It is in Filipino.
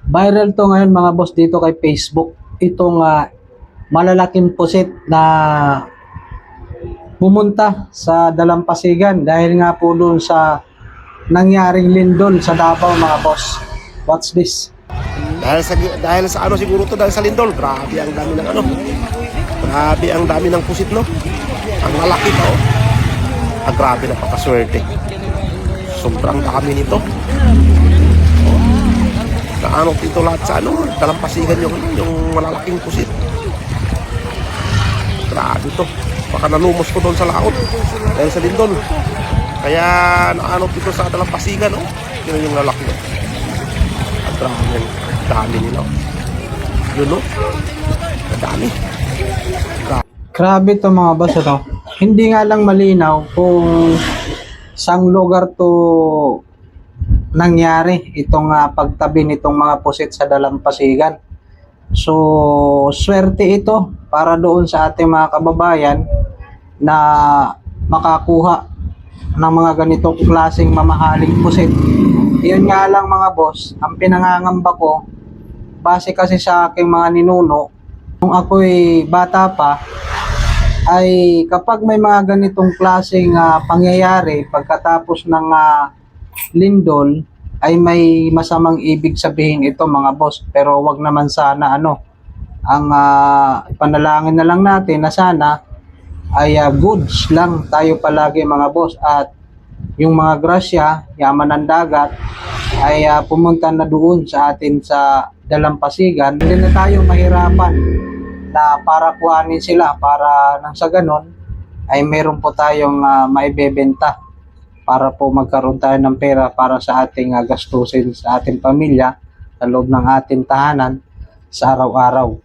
Viral to ngayon mga boss dito kay Facebook. Itong malalaking pusit na pumunta sa Dalampasigan dahil nga po doon sa nangyaring lindol sa Davao mga boss. What's this? Dahil sa ano siguro to, dahil sa lindol. Grabe ang dami ng ano. Grabe ang dami ng pusit, no. Ang lalaki pa, oh. Grabe, napakaswerte. Sobrang dami nito. Oh. Naanok dito lahat sa ano, Dalampasigan yung malalaking pusit. Grabe to. Baka nanumos ko doon sa laot dahil sa lindol. Kaya naanok dito sa Dalampasigan, oh. Yun yung lalaki, no. Grabe, dami nila. Yun, no. Dami. Grabe to mga boss ito. Hindi nga lang malinaw kung saang lugar to nangyari itong pagtabi nitong mga pusit sa Dalampasigan. So, swerte ito para doon sa ating mga kababayan na makakuha ng mga ganitong klaseng mamahaling pusit. Yun nga lang mga boss, ang pinangangamba ko, base kasi sa aking mga ninuno, kung ako'y bata pa, ay kapag may mga ganitong klaseng pangyayari pagkatapos ng lindol, ay may masamang ibig sabihin ito mga boss. Pero wag naman sana ano, ang panalangin na lang natin na sana ay goods lang tayo palagi mga boss, at yung mga grasya, yaman ng dagat ay pumunta na doon sa atin sa Dalampasigan. Hindi na tayo mahirapan na para kuhanin sila, para nang sa ganon ay meron po tayong maibebenta para po magkaroon tayo ng pera para sa ating gastusin sa ating pamilya sa loob ng ating tahanan sa araw-araw.